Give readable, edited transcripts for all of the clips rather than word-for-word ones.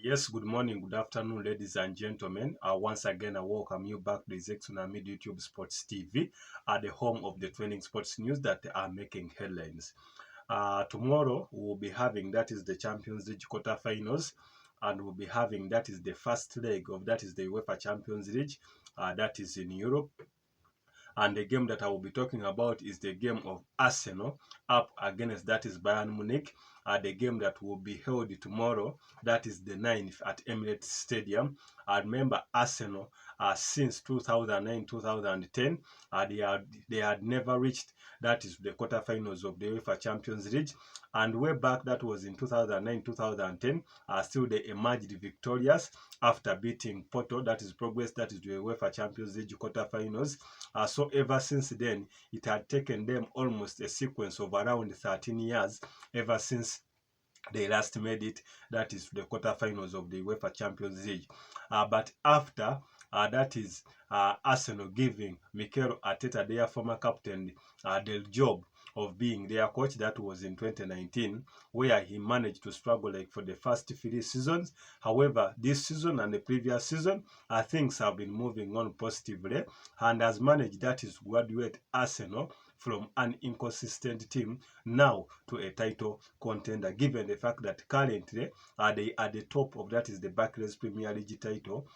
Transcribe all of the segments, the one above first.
Yes, good morning, good afternoon, ladies and gentlemen. Once again, I welcome you back to the Tsunami YouTube Sports TV, the home of the trending sports news that are making headlines. Tomorrow, we'll be having that is the Champions League quarterfinals, and we'll be having that is the first leg of that is the UEFA Champions League, that is in Europe. And the game that I will be talking about is the game of Arsenal up against that is Bayern Munich. The game that will be held tomorrow, that is the 9th at Emirates Stadium. I remember Arsenal since 2009-2010, they had never reached that is the quarterfinals of the UEFA Champions League. And way back, that was in 2009-2010, still they emerged victorious after beating Porto, that is Progress, that is the UEFA Champions League quarterfinals. So ever since then, it had taken them almost a sequence of around 13 years ever since they last made it, that is the quarterfinals of the UEFA Champions League. But after that is Arsenal giving Mikel Arteta, their former captain, the job of being their coach, that was in 2019, where he managed to struggle like for the first 3 seasons. However, this season and the previous season, things have been moving on positively, and has managed that is graduate Arsenal from an inconsistent team now to a title contender, given the fact that currently they are at the top of that is the Barclays Premier League title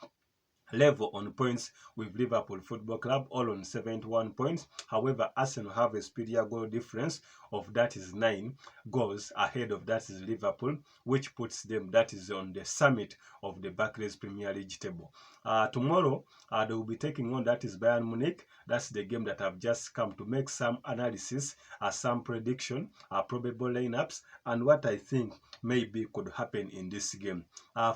level on points with Liverpool Football Club, all on 71 points. However, Arsenal have a superior goal difference of that is 9 goals ahead of that is Liverpool, which puts them that is on the summit of the Barclays Premier League table. Tomorrow, they will be taking on that is Bayern Munich. That's the game that I've just come to make some analysis, some prediction, probable lineups, and what I think maybe could happen in this game.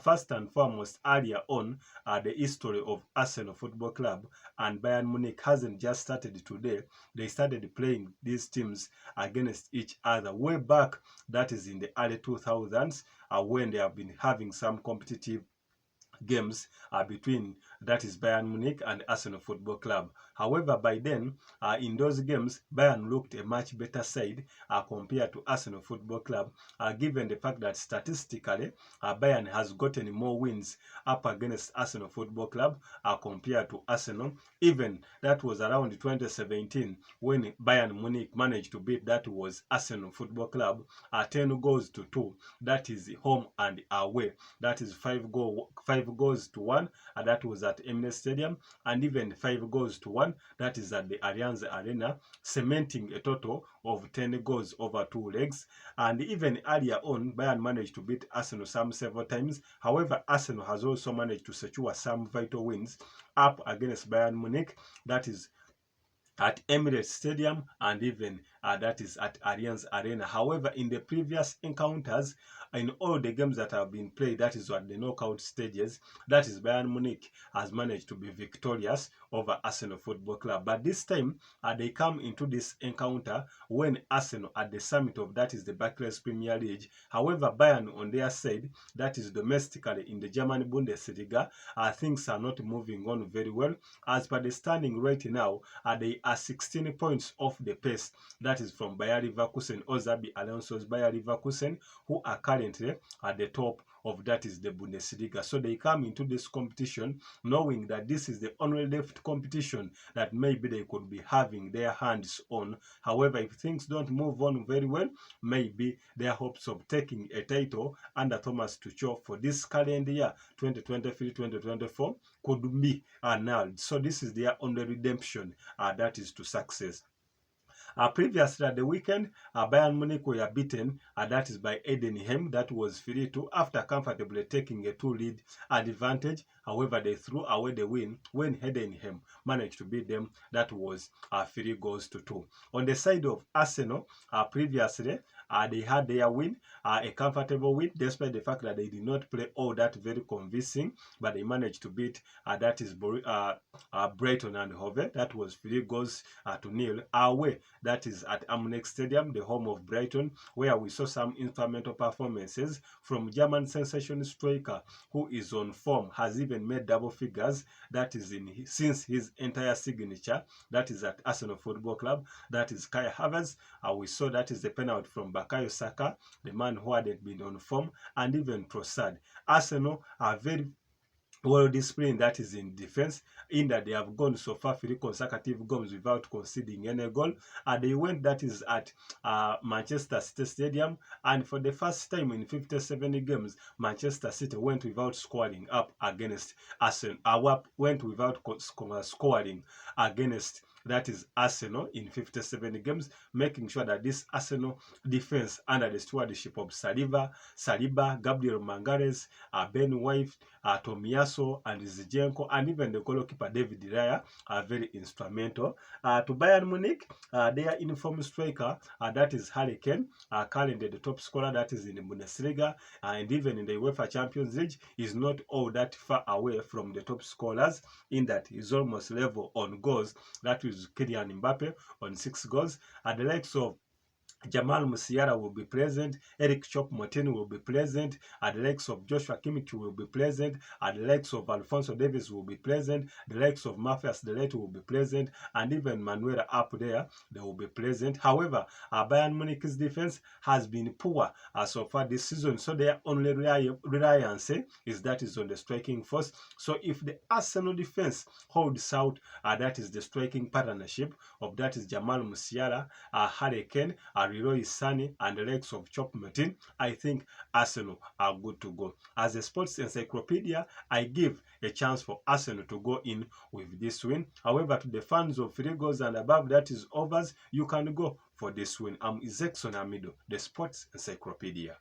First and foremost, earlier on, the history of Arsenal Football Club and Bayern Munich hasn't just started today. They started playing these teams against each other way back, that is in the early 2000s, when they have been having some competitive games between that is Bayern Munich and Arsenal Football Club. However, by then, in those games, Bayern looked a much better side compared to Arsenal Football Club, given the fact that statistically, Bayern has gotten more wins up against Arsenal Football Club compared to Arsenal. Even that was around 2017 when Bayern Munich managed to beat that was Arsenal Football Club 10 goals to 2. That is home and away. That is 5 goals to 1, and that was at Emirates Stadium, and even 5 goals to 1, that is at the Allianz Arena, cementing a total of 10 goals over 2 legs. And even earlier on, Bayern managed to beat Arsenal several times. However, Arsenal has also managed to secure some vital wins up against Bayern Munich, that is at Emirates Stadium, and even that is at Allianz Arena. However, in the previous encounters, in all the games that have been played, that is at the knockout stages, that is Bayern Munich has managed to be victorious over Arsenal Football Club. But this time, they come into this encounter when Arsenal at the summit of that is the Barclays Premier League. However, Bayern on their side, that is domestically in the German Bundesliga, things are not moving on very well. As per the standing right now, they are 16 points off the pace, that is from Bayer Leverkusen, Ozabi Alonso's Bayer Leverkusen, who are currently at the top of that is the Bundesliga. So they come into this competition knowing that this is the only left competition that maybe they could be having their hands on. However, if things don't move on very well, maybe their hopes of taking a title under Thomas Tuchel for this calendar year 2023-2024 could be annulled. So this is their only redemption, that is to success. Previously at the weekend, Bayern Munich were beaten, that is by Heidenheim, that was 3-2 after comfortably taking a 2-lead advantage. However, they threw away the win when Heidenheim managed to beat them, that was 3 goals to 2. On the side of Arsenal, previously, they had their win, a comfortable win, despite the fact that they did not play all that very convincing, but they managed to beat, that is Brighton and Hove, that was 3 goals to 0 away. That is at Amunex Stadium, the home of Brighton, where we saw some instrumental performances from German sensation striker who is on form, has even made double figures, that is since his entire signature, that is at Arsenal Football Club, that is Kai Havertz. We saw that is the penalty from Kane Saka, the man who hadn't been on form, and even Trossard. Arsenal are very well disciplined, that is in defense, in that they have gone so far 3 consecutive games without conceding any goal. And they went, that is at Manchester City Stadium, and for the first time in 57 games, Manchester City went without scoring up against Arsenal. Went without scoring against, that is Arsenal, in 57 games, making sure that this Arsenal defense under the stewardship of Saliba, Gabriel Magalhaes, Ben White, Tomiyasu and Zinchenko, and even the goalkeeper David Raya are very instrumental. To Bayern Munich, their informed striker, that is Kane, currently the top scorer, that is in the Bundesliga, and even in the UEFA Champions League, is not all that far away from the top scorers, in that he's almost level on goals. That is Kylian Mbappe on 6 goals. At the likes of Jamal Musiala will be present, Eric Choupo-Moting will be present, and the likes of Joshua Kimmich will be present, and the likes of Alphonso Davies will be present, the likes of Matthias de Ligt will be present, and even Manuela up there, they will be present. However, Bayern Munich's defense has been poor so far this season, so their only reliance is that is on the striking force. So if the Arsenal defense holds out, that is the striking partnership of, that is Jamal Musiala, Kane, Leroy Sané, and the likes of Choupo-Moting, I think Arsenal are good to go. As a sports encyclopedia, I give a chance for Arsenal to go in with this win. However, to the fans of 3 goals and above, that is overs, you can go for this win. I'm Izekson Amido, the sports encyclopedia.